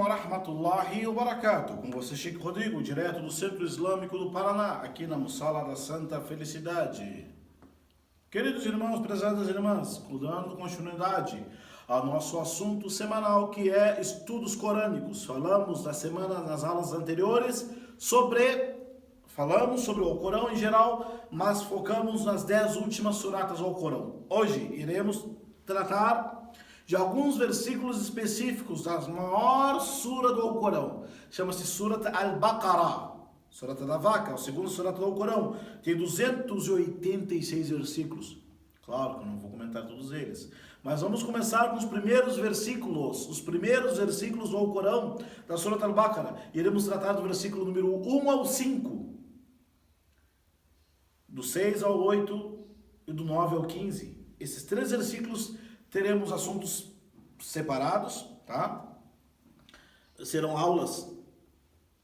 wa rahmatullahi wa barakatuh. Com você, Sheikh Rodrigo, direto do Centro Islâmico do Paraná, aqui na Mussala da Santa Felicidade. Queridos irmãos, prezadas irmãs, dando continuidade ao nosso assunto semanal, que é estudos corânicos. Falamos da semana, nas aulas anteriores, falamos sobre o Corão em geral, mas focamos nas 10 últimas suratas do Corão. Hoje iremos tratar de alguns versículos específicos da maior sura do Alcorão. Chama-se Surat Al-Baqarah, Surata da Vaca, o segundo surata do Alcorão. Tem 286 versículos. Claro que eu não vou comentar todos eles, mas vamos começar com os primeiros versículos do Alcorão da Surat Al-Baqarah. Iremos tratar do versículo número 1 ao 5, do 6 ao 8 e do 9 ao 15. Esses 3 versículos teremos assuntos separados, tá? Serão aulas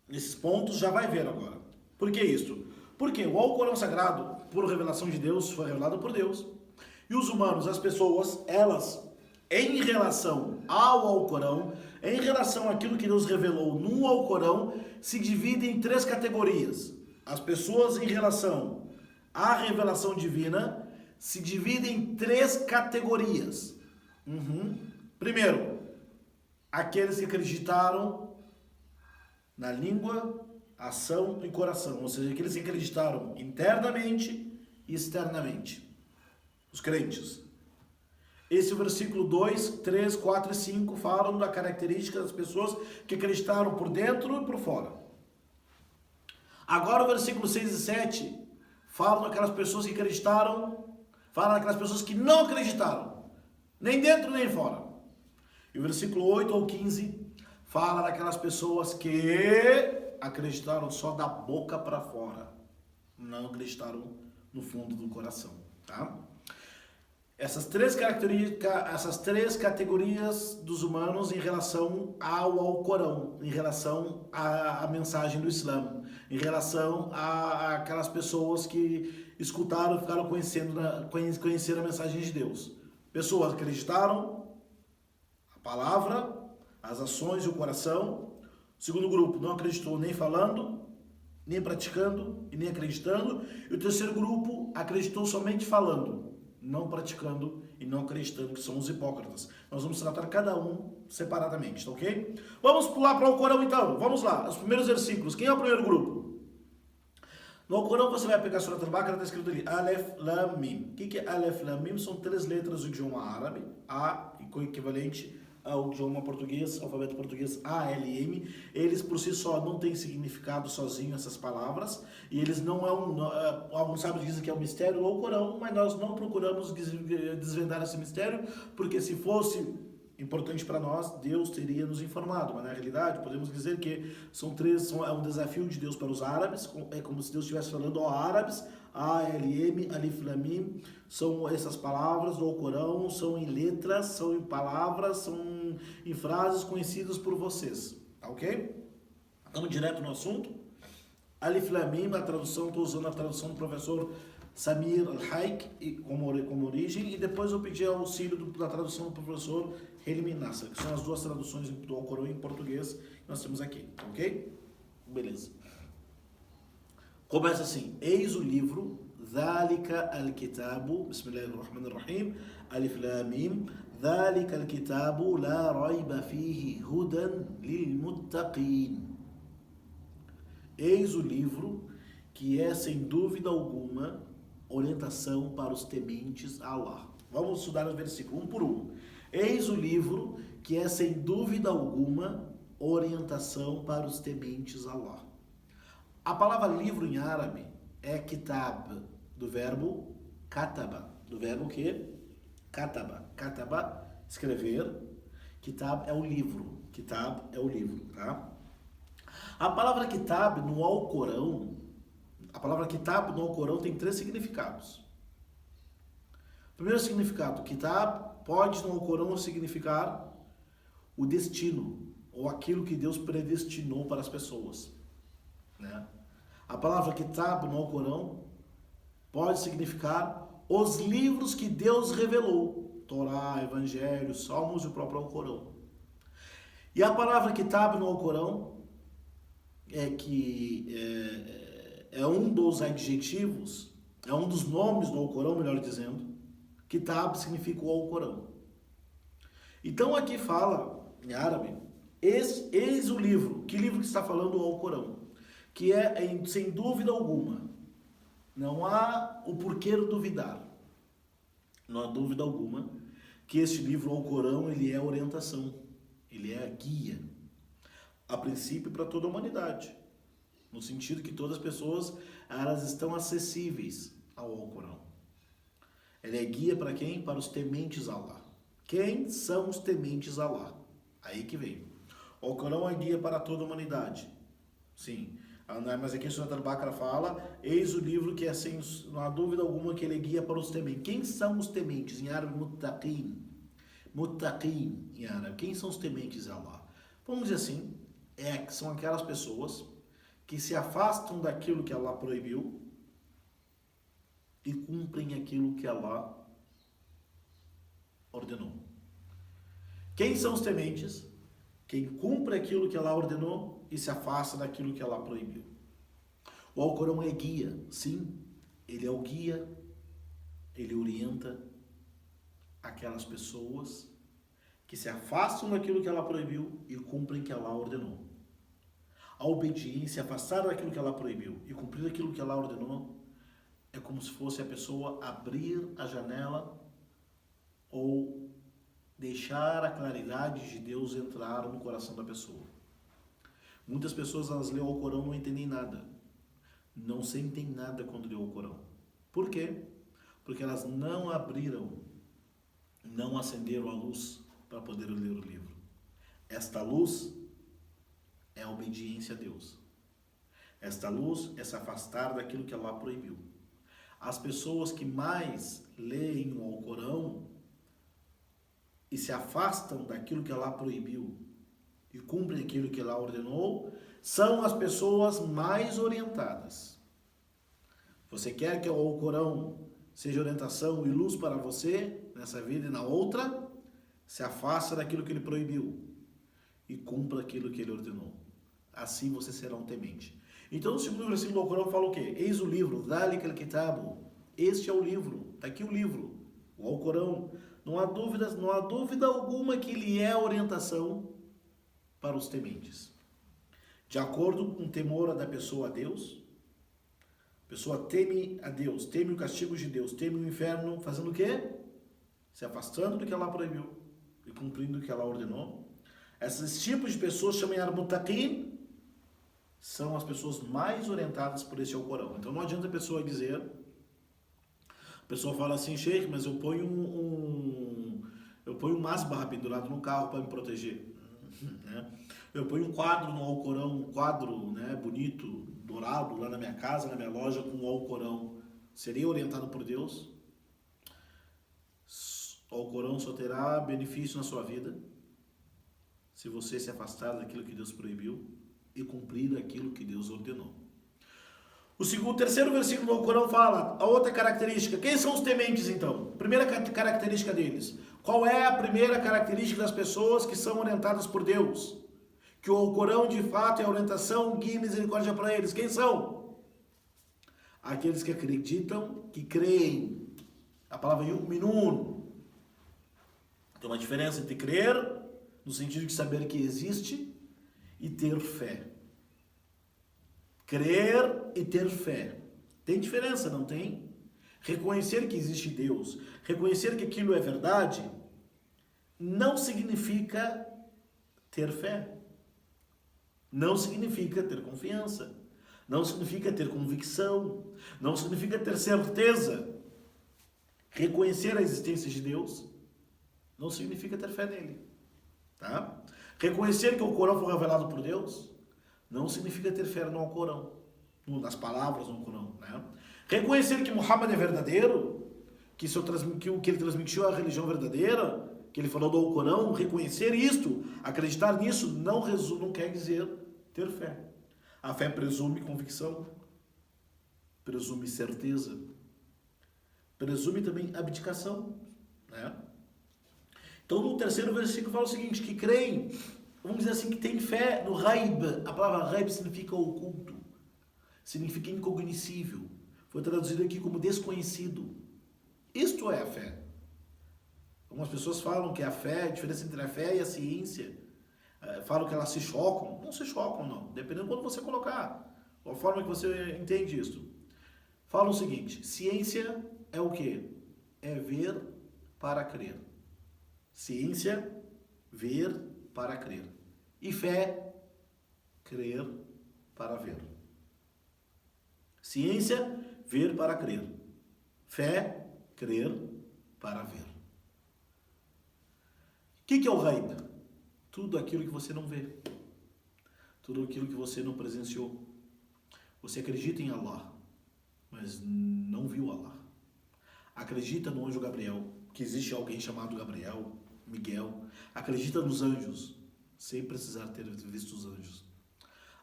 nesses pontos, já vai ver agora. Por que isso? Porque o Alcorão Sagrado, por revelação de Deus, foi revelado por Deus. E os humanos, as pessoas, elas, em relação ao Alcorão, em relação àquilo que Deus revelou no Alcorão, se dividem em 3 categorias. As pessoas, em relação à revelação divina, se dividem em 3 categorias. Primeiro, aqueles que acreditaram na língua, ação e coração, ou seja, aqueles que acreditaram internamente e externamente, os crentes. Esse versículo 2, 3, 4 e 5 falam da característica das pessoas que acreditaram por dentro e por fora. Agora o versículo 6 e 7 falam daquelas pessoas que acreditaram, falam daquelas pessoas que não acreditaram, nem dentro nem fora. E o versículo 8 ao 15 fala daquelas pessoas que acreditaram só da boca para fora, não acreditaram no fundo do coração, tá? Essas três categorias dos humanos em relação ao Alcorão, em relação à mensagem do Islã, em relação àquelas pessoas que escutaram e ficaram conheceram a mensagem de Deus. Pessoas acreditaram a palavra, as ações e o coração. O segundo grupo não acreditou nem falando, nem praticando e nem acreditando. E o terceiro grupo acreditou somente falando, não praticando e não acreditando, que são os hipócritas. Nós vamos tratar cada um separadamente, tá ok? Vamos pular para o Corão então. Vamos lá, os primeiros versículos. Quem é o primeiro grupo? No Corão você vai pegar a Surat Al-Baqarah, está escrito ali Alef, Lam, Mim. O que é Alef, Lam, Mim? São 3 letras do idioma árabe, A, equivalente ao idioma português, alfabeto português A, L, M. Eles por si só não têm significado sozinho, essas palavras, e eles não alguns sábios dizem que é um mistério do Alcorão, mas nós não procuramos desvendar esse mistério, porque se fosse importante para nós, Deus teria nos informado, mas na realidade podemos dizer que é um desafio de Deus para os árabes, é como se Deus estivesse falando aos árabes, A, L, M, Alif, Lam, Mim, são essas palavras do Alcorão, são em letras, são em palavras, são em frases conhecidas por vocês, tá ok? Vamos direto no assunto. Alif, Lam, Mim, a tradução, estou usando a tradução do professor Samir Al-Haik como origem, e depois eu pedi auxílio da tradução do professor Helmi Nasser, que são as 2 traduções do Alcorão em português que nós temos aqui, ok? Beleza. Começa assim: eis o livro, Dhalika al-Kitabu, Bismillahirrahmanirrahim, Alif Lam Mim, Dhalika al-Kitabu, la raiba fihi, hudan lil-muttaqin. Eis o livro, que é sem dúvida alguma orientação para os tementes a Allah. Vamos estudar os versículos um por um. Eis o livro, que é sem dúvida alguma orientação para os tementes a Allah. A palavra livro em árabe é kitab, do verbo kataba, do verbo que? Kataba. Kataba, escrever. Kitab é o livro. Kitab é o livro, tá? A palavra kitab no Alcorão, tem 3 significados. Primeiro significado, kitab pode no Alcorão significar o destino, ou aquilo que Deus predestinou para as pessoas, né? A palavra kitab no Alcorão pode significar os livros que Deus revelou, Torá, Evangelho, Salmos e o próprio Alcorão. E a palavra kitab no Alcorão é um dos adjetivos, é um dos nomes do Alcorão, melhor dizendo. Kitab significa o Alcorão. Então aqui fala, em árabe, eis o livro. Que livro que está falando o Alcorão? Que sem dúvida alguma, não há o porquê duvidar. Não há dúvida alguma que este livro, o Alcorão, ele é orientação. Ele é a guia. A princípio para toda a humanidade. No sentido que todas as pessoas, elas estão acessíveis ao Alcorão. Ele é guia para quem? Para os tementes a Allah. Quem são os tementes a Allah? Aí que vem. O Alcorão é guia para toda a humanidade. Sim. Mas aqui o Surat Al-Baqarah fala, eis o livro que é sem, não há dúvida alguma que ele é guia para os tementes. Quem são os tementes? Em árabe, muttaqin. Muttaqin, em árabe. Quem são os tementes a Allah? Vamos dizer assim, são aquelas pessoas que se afastam daquilo que Allah proibiu e cumprem aquilo que Allah ordenou. Quem são os tementes? Quem cumpre aquilo que Allah ordenou e se afasta daquilo que Allah proibiu. O Alcorão é guia, sim, ele é o guia, ele orienta aquelas pessoas que se afastam daquilo que Allah proibiu e cumprem o que Allah ordenou. A obediência, afastar daquilo que Allah proibiu e cumprir aquilo que Allah ordenou, é como se fosse a pessoa abrir a janela ou deixar a claridade de Deus entrar no coração da pessoa. Muitas pessoas, elas leem o Alcorão e não entendem nada. Não sentem nada quando lêem o Alcorão. Por quê? Porque elas não abriram, não acenderam a luz para poder ler o livro. Esta luz é a obediência a Deus. Esta luz é se afastar daquilo que Allah proibiu. As pessoas que mais leem o Alcorão e se afastam daquilo que Allah proibiu e cumprem aquilo que Allah ordenou, são as pessoas mais orientadas. Você quer que o Alcorão seja orientação e luz para você, nessa vida e na outra? Se afasta daquilo que ele proibiu e cumpra aquilo que ele ordenou. Assim você será um temente. Então, no segundo versículo do Alcorão fala o quê? Eis o livro, Dhalik al-Kitabu. Este é o livro, está aqui o livro, o Alcorão. Não há dúvida alguma que ele é a orientação para os tementes. De acordo com o temor da pessoa a Deus, a pessoa teme a Deus, teme o castigo de Deus, teme o inferno, fazendo o quê? Se afastando do que Allah proibiu e cumprindo o que Allah ordenou. Esses tipos de pessoas, chamam de muttaqin, são as pessoas mais orientadas por esse Alcorão. Então não adianta a pessoa dizer, a pessoa fala assim, Sheikh, mas eu ponho um masbah pendurado no carro para me proteger. Né? Eu ponho um quadro no Alcorão, um quadro, né, bonito, dourado, lá na minha casa, na minha loja, com o Alcorão. Seria orientado por Deus? O Alcorão só terá benefício na sua vida se você se afastar daquilo que Deus proibiu e cumprir aquilo que Deus ordenou. O terceiro versículo do Alcorão fala a outra característica. Quem são os tementes, então? Primeira característica deles. Qual é a primeira característica das pessoas que são orientadas por Deus? Que o Alcorão, de fato, é orientação, guia e misericórdia para eles. Quem são? Aqueles que acreditam, que creem. A palavra yu'minun. Tem uma diferença entre crer, no sentido de saber que existe, e ter fé. Crer e ter fé. Tem diferença, não tem? Reconhecer que existe Deus, reconhecer que aquilo é verdade, não significa ter fé. Não significa ter confiança. Não significa ter convicção. Não significa ter certeza. Reconhecer a existência de Deus não significa ter fé nele. Tá? Reconhecer que o Corão foi revelado por Deus não significa ter fé no Alcorão, nas palavras do Alcorão. Né? Reconhecer que Muhammad é verdadeiro, que o que ele transmitiu é a religião verdadeira, que ele falou do Alcorão, reconhecer isto, acreditar nisso, não quer dizer ter fé. A fé presume convicção, presume certeza, presume também abdicação. Né? Então, no terceiro versículo fala o seguinte, que creem vamos dizer assim, que tem fé no Ghaib. A palavra Ghaib significa oculto, significa incognoscível. Foi traduzido aqui como desconhecido. Isto é a fé. Algumas pessoas falam que a fé, a diferença entre a fé e a ciência, falam que elas se chocam. Não se chocam, não. Dependendo de quando você colocar, a forma que você entende isso. Falam o seguinte: ciência é o quê? É ver para crer. Ciência, ver para crer. E fé, crer para ver. Ciência, ver para crer. Fé, crer para ver. O que é o Ghaib? Tudo aquilo que você não vê. Tudo aquilo que você não presenciou. Você acredita em Allah, mas não viu Allah. Acredita no anjo Gabriel, que existe alguém chamado Gabriel, Miguel. Acredita nos anjos, sem precisar ter visto os anjos.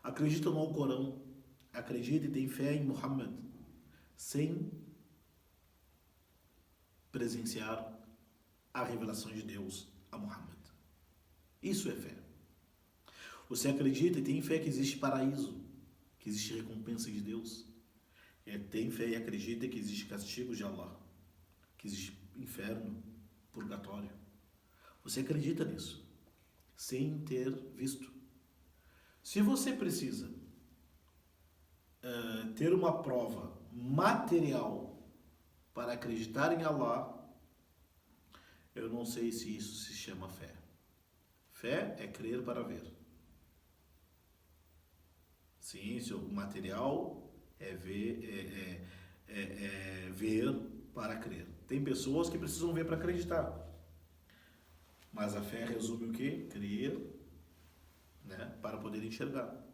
Acredita no Alcorão. Acredita e tem fé em Muhammad, sem presenciar a revelação de Deus a Muhammad. Isso é fé. Você acredita e tem fé que existe paraíso, que existe recompensa de Deus. Tem fé e acredita que existe castigo de Allah, que existe inferno, purgatório. Você acredita nisso, sem ter visto. Se você precisa ter uma prova material para acreditar em Allah, eu não sei se isso se chama fé. Fé é crer para ver. Ciência, o material é ver, ver para crer. Tem pessoas que precisam ver para acreditar. Mas a fé resume o quê? Crer, né, para poder enxergar.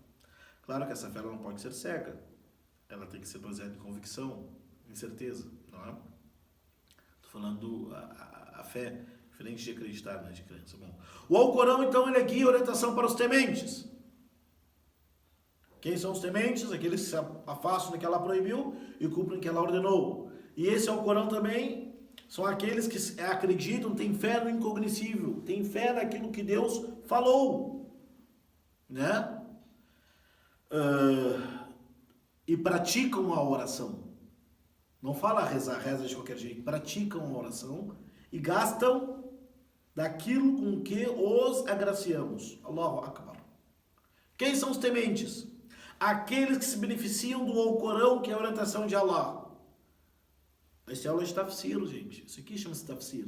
Claro que essa fé ela não pode ser cega. Ela tem que ser baseada em convicção, em certeza, não é? Estou falando a fé, diferente de acreditar, né, de crença. Bom, o Alcorão, então, ele é guia e orientação para os tementes. Quem são os tementes? Aqueles que se afastam do que Allah proibiu e cumprem o que Allah ordenou. E esse Alcorão também são aqueles que acreditam, têm fé no incognoscível, têm fé naquilo que Deus falou, né? E praticam a oração. Não fala rezar, reza de qualquer jeito. Praticam a oração e gastam daquilo com que os agraciamos. Allahu Akbar. Quem são os tementes? Aqueles que se beneficiam do Alcorão, que é a orientação de Allah. Esse é aula de tafsir, gente. Isso aqui chama-se tafsir.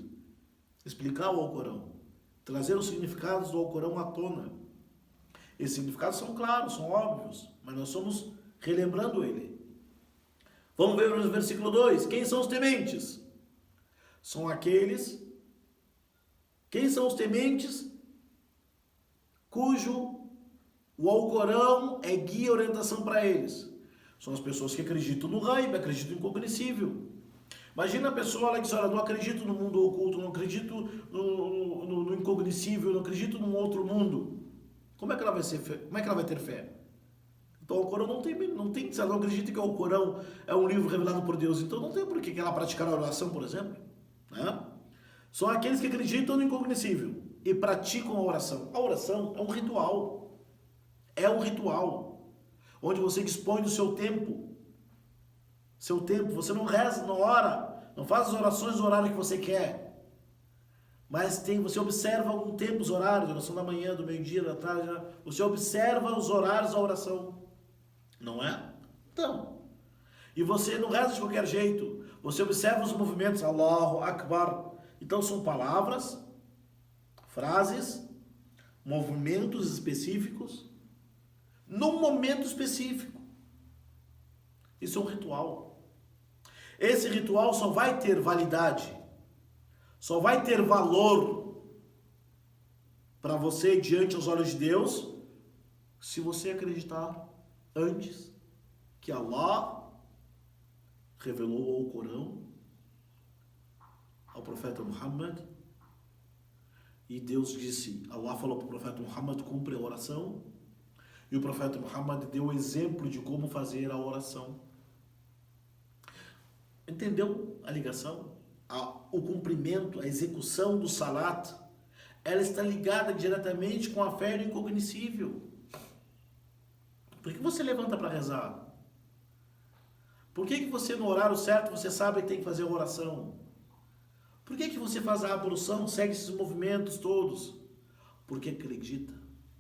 Explicar o Alcorão. Trazer os significados do Alcorão à tona. Esses significados são claros, são óbvios, mas nós estamos relembrando ele. Vamos ver no versículo 2. Quem são os tementes? São aqueles... Quem são os tementes cujo o Alcorão é guia e orientação para eles? São as pessoas que acreditam no Ghaib, acreditam no incognoscível. Imagina a pessoa que diz, olha, não acredito no mundo oculto, não acredito no incognoscível, não acredito num outro mundo. Como é que ela vai ser fé? Como é que ela vai ter fé? Então o Alcorão não tem, se ela não acredita que o Alcorão é um livro revelado por Deus, então não tem por que ela praticar a oração, por exemplo, né? São aqueles que acreditam no incognoscível e praticam a oração. A oração é um ritual. É um ritual onde você dispõe do seu tempo. Seu tempo. Você não reza, não ora, não faz as orações no horário que você quer. Mas você observa algum tempo os horários, oração da manhã, do meio-dia, da tarde. Você observa os horários da oração. Não é? Então. E você não reza de qualquer jeito. Você observa os movimentos. Allahu Akbar. Então são palavras, frases, movimentos específicos, num momento específico. Isso é um ritual. Esse ritual só vai ter validade, só vai ter valor para você diante aos olhos de Deus, se você acreditar antes que Allah revelou o Corão ao profeta Muhammad, e Deus disse, Allah falou para o profeta Muhammad, cumpre a oração, e o profeta Muhammad deu o exemplo de como fazer a oração. Entendeu a ligação? O cumprimento, a execução do salat ela está ligada diretamente com a fé no incognoscível. Por que você levanta para rezar? Por que você, no horário certo, você sabe que tem que fazer a oração? Por que você faz a ablução, segue esses movimentos todos? Porque acredita,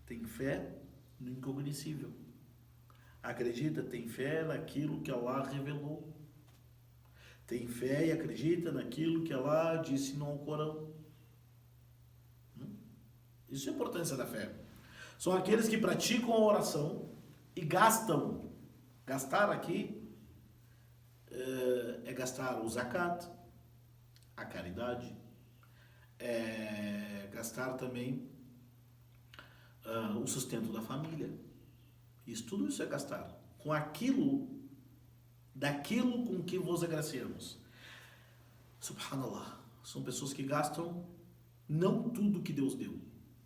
tem fé no incognoscível. Acredita, tem fé naquilo que Allah revelou. Tem fé e acredita naquilo que Allah disse no Alcorão. Isso é a importância da fé. São aqueles que praticam a oração e gastam. Gastar aqui é gastar o zakat, a caridade, é gastar também o sustento da família. Tudo isso é gastar com daquilo com que vos agraciamos. Subhanallah, são pessoas que gastam não tudo que Deus deu,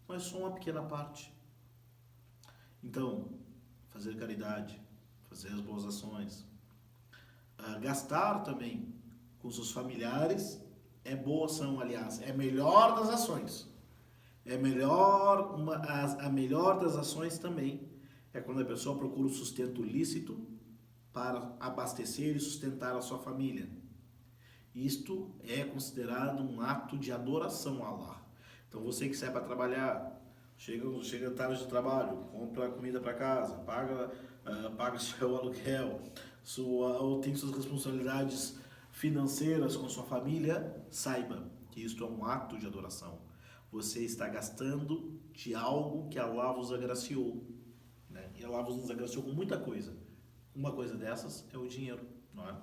mas só uma pequena parte. Então, fazer caridade, fazer as boas ações, gastar também com seus familiares é boa ação, aliás, é a melhor das ações. A melhor das ações também é quando a pessoa procura o sustento lícito para abastecer e sustentar a sua família. Isto é considerado um ato de adoração a Allah. Então você que sai para trabalhar, chega tarde do trabalho, compra comida para casa, paga seu aluguel, ou tem suas responsabilidades financeiras com sua família, saiba que isto é um ato de adoração. Você está gastando de algo que Allah vos agraciou, né? E Allah vos agraciou com muita coisa. Uma coisa dessas é o dinheiro, não é?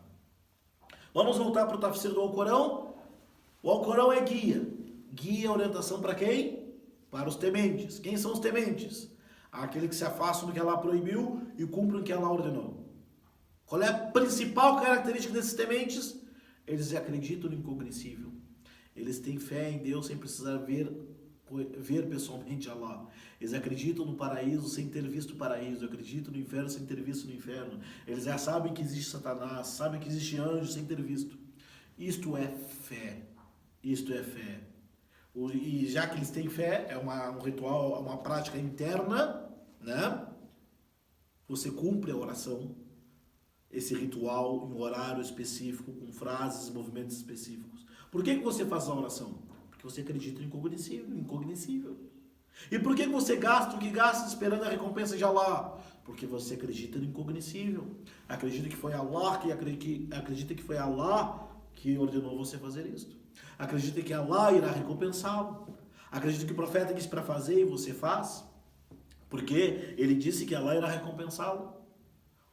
Vamos voltar para o tafsir do Alcorão. O Alcorão é guia. Guia, orientação para quem? Para os tementes. Quem são os tementes? Aquele que se afastam do que Allah proibiu e cumprem o que Allah ordenou. Qual é a principal característica desses tementes? Eles acreditam no incognoscível. Eles têm fé em Deus sem precisar ver pessoalmente Allah. Eles acreditam no paraíso sem ter visto o paraíso. Acreditam no inferno sem ter visto o inferno. Eles já sabem que existe Satanás, sabem que existe anjo sem ter visto. Isto é fé. Isto é fé. E já que eles têm fé, é um ritual, uma prática interna, né? Você cumpre a oração, esse ritual em um horário específico, com frases, movimentos específicos. Por que você faz a oração? Porque você acredita no incognoscível. E por que você gasta o que gasta esperando a recompensa de Allah? Porque você acredita no incognoscível. Acredita que foi Allah que ordenou você fazer isso. Acredita que Allah irá recompensá-lo. Acredita que o profeta disse para fazer e você faz. Porque ele disse que Allah irá recompensá-lo.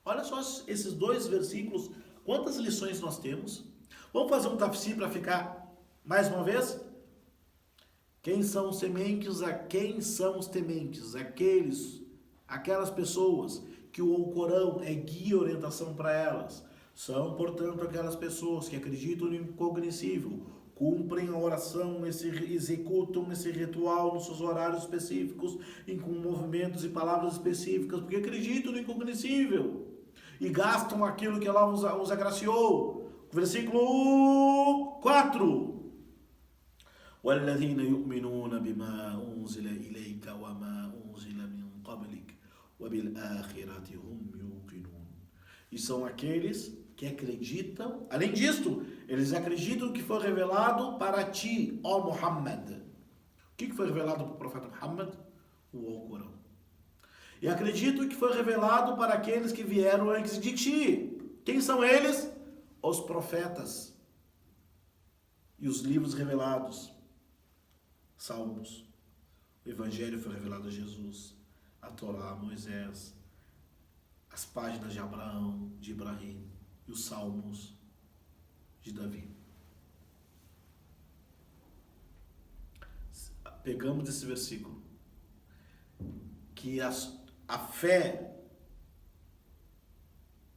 Olha só esses dois versículos, quantas lições nós temos. Vamos fazer um tafsir para ficar mais uma vez? Quem são os tementes? A quem são os tementes? Aquelas pessoas que o Alcorão é guia e orientação para elas. São, portanto, aquelas pessoas que acreditam no incognoscível, cumprem a oração, executam esse ritual nos seus horários específicos, com movimentos e palavras específicas, porque acreditam no incognoscível e gastam aquilo que Allah os agraciou. Versículo 4. وَالَّذِينَ يُؤْمِنُونَ بِمَا أُنزِلَ إِلَيْكَ وَمَا أُنزِلَ مِنْ قَبْلِكَ وَبِالْآخِرَةِ هُمْ يُوقِنُونَ. E são aqueles que acreditam, além disto, eles acreditam que foi revelado para ti, ó Muhammad. O que foi revelado para o profeta Muhammad? O Alcorão. E acreditam que foi revelado para aqueles que vieram antes de ti. Quem são eles? Os profetas e os livros revelados. Salmos, o Evangelho foi revelado a Jesus, a Torá, Moisés, as páginas de Abraão, de Ibrahim e os Salmos de Davi. Pegamos esse versículo, que a fé,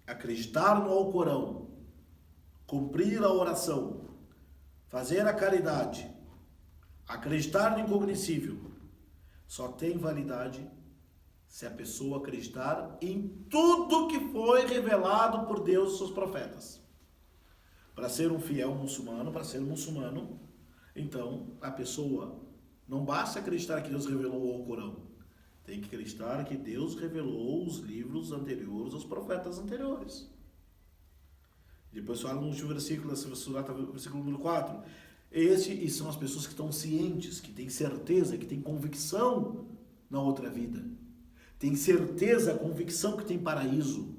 acreditar no Alcorão, cumprir a oração, fazer a caridade, acreditar no incognoscível, só tem validade se a pessoa acreditar em tudo que foi revelado por Deus e seus profetas. Para ser um fiel muçulmano, para ser muçulmano, então a pessoa Não basta acreditar que Deus revelou o Alcorão. Tem que acreditar que Deus revelou os livros anteriores aos profetas anteriores. Depois fala no último versículo, versículo número 4. E são as pessoas que estão cientes, que têm certeza, que têm convicção na outra vida. Tem certeza, convicção que tem paraíso.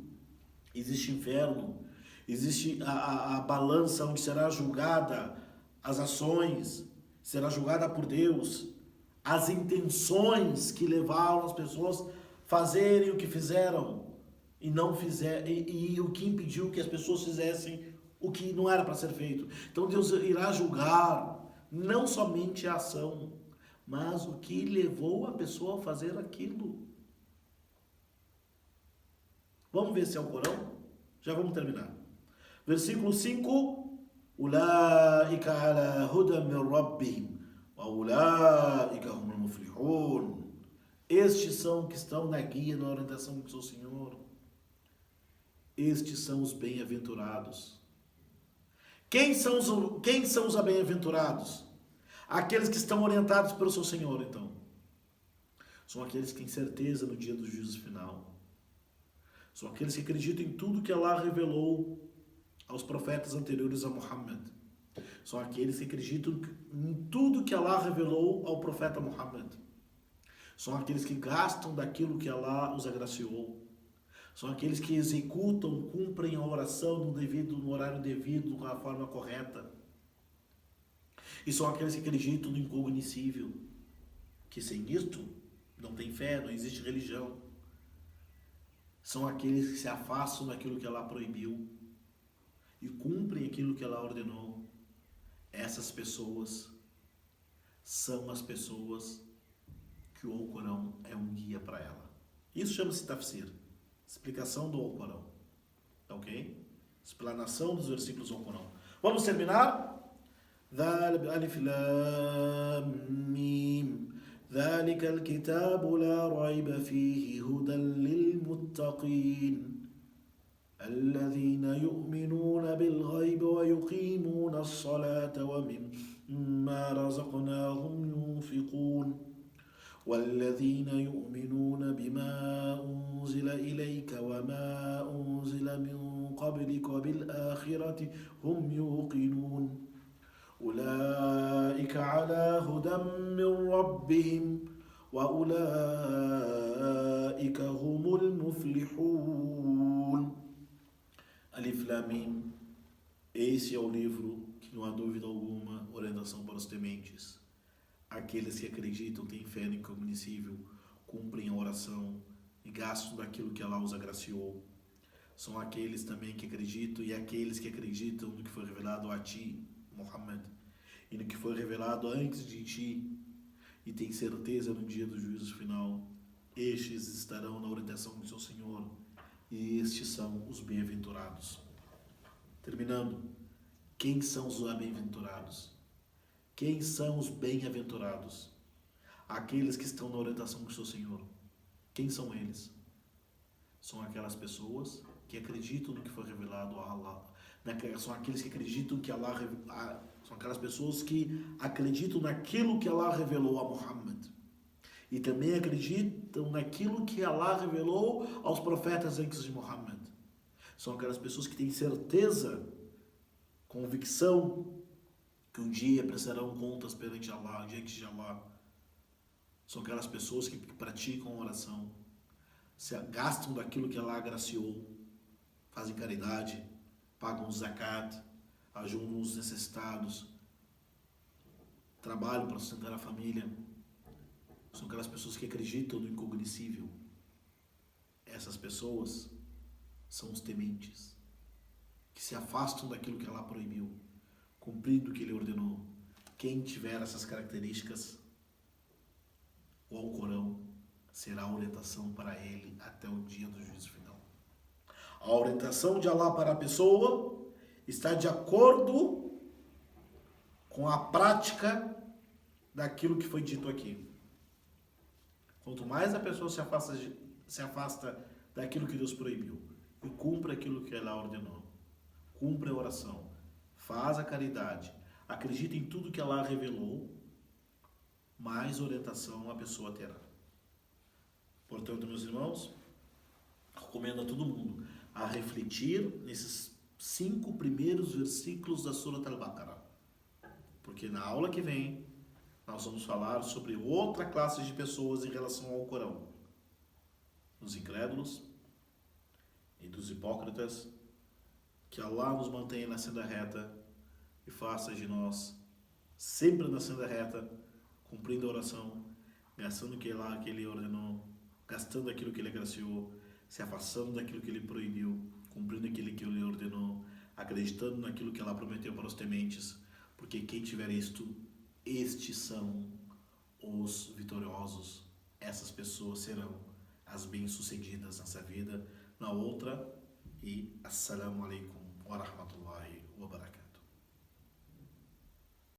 Existe inferno. Existe a balança onde será julgada as ações, será julgada por Deus. As intenções que levaram as pessoas a fazerem o que fizeram e não fizeram, e o que impediu que as pessoas fizessem o que não era para ser feito. Então Deus irá julgar não somente a ação, mas o que levou a pessoa a fazer aquilo. Vamos ver se é o Corão? Já vamos terminar. Versículo 5. Ulaika ala hudan min rabbihim wa ulaika humul muflihun. Estes são que estão na guia, na orientação do seu Senhor. Estes são os bem-aventurados. Quem são os bem-aventurados? Aqueles que estão orientados pelo seu Senhor, então. São aqueles que têm certeza no dia do juízo final. São aqueles que acreditam em tudo que Allah revelou aos profetas anteriores a Muhammad. São aqueles que acreditam em tudo que Allah revelou ao profeta Muhammad. São aqueles que gastam daquilo que Allah os agraciou. São aqueles que executam, cumprem a oração no horário devido, com a forma correta. E são aqueles que acreditam no incognoscível, que sem isto não tem fé, não existe religião. São aqueles que se afastam daquilo que Allah proibiu e cumprem aquilo que Allah ordenou. Essas pessoas são as pessoas que o Alcorão é um guia para ela. Isso chama-se tafsir, explicação do Alcorão. Ok? Explanação dos versículos do Alcorão. Vamos terminar? Alif Lam Mim. ذلك الكتاب لا ريب فيه هدى للمتقين الذين يؤمنون بالغيب ويقيمون الصلاة ومما رزقناهم ينفقون والذين يؤمنون بما أنزل إليك وما أنزل من قبلك وبالآخرة هم يوقنون أولئك على هدى من ربهم وأولئك هم المفلحون. Alif Lam Mim. Esse é o livro que não há dúvida alguma, orientação para os tementes. Aqueles que acreditam, têm fé no incognoscível, cumprem a oração e gastam daquilo que Allah os agraciou. São aqueles também que acreditam e aqueles que acreditam no que foi revelado a ti, Muhammad, e no que foi revelado antes de ti, e tem certeza no dia do juízo final. Estes estarão na orientação do seu Senhor, e estes são os bem-aventurados. Terminando, quem são os bem-aventurados? Quem são os bem-aventurados? Aqueles que estão na orientação do seu Senhor. Quem são eles? São aquelas pessoas que acreditam no que foi revelado a Allah. São aqueles que acreditam que Allah, são aquelas pessoas que acreditam naquilo que Allah revelou a Muhammad. E também acreditam naquilo que Allah revelou aos profetas antes de Muhammad. São aquelas pessoas que têm certeza, convicção, que um dia prestarão contas perante Allah, diante de Allah. São aquelas pessoas que praticam oração, se gastam daquilo que Allah agraciou, fazem caridade, pagam o zakat, ajudam os necessitados, trabalham para sustentar a família. São aquelas pessoas que acreditam no incognoscível. Essas pessoas são os tementes, que se afastam daquilo que Allah proibiu, cumprindo o que Ele ordenou. Quem tiver essas características, o Alcorão será a orientação para ele até o dia do juízo final. A orientação de Allah para a pessoa está de acordo com a prática daquilo que foi dito aqui. Quanto mais a pessoa se afasta daquilo que Deus proibiu e cumpre aquilo que ela ordenou, cumpre a oração, faz a caridade, acredita em tudo que Allah revelou, mais orientação a pessoa terá. Portanto, meus irmãos, recomendo a todo mundo a refletir nesses 5 primeiros versículos da Surat Al-Baqarah, porque na aula que vem nós vamos falar sobre outra classe de pessoas em relação ao Corão, dos incrédulos e dos hipócritas. Que Allah nos mantenha na senda reta e faça de nós sempre na senda reta, cumprindo a oração, gastando aquilo que Ele ordenou, gastando aquilo que Ele agraciou, se afastando daquilo que Ele proibiu, cumprindo aquilo que Ele ordenou, acreditando naquilo que Allah prometeu para os tementes, porque quem tiver isto, estes são os vitoriosos. Essas pessoas serão as bem-sucedidas nessa vida, na outra. E assalamu alaikum wa rahmatullahi wa barakatuh.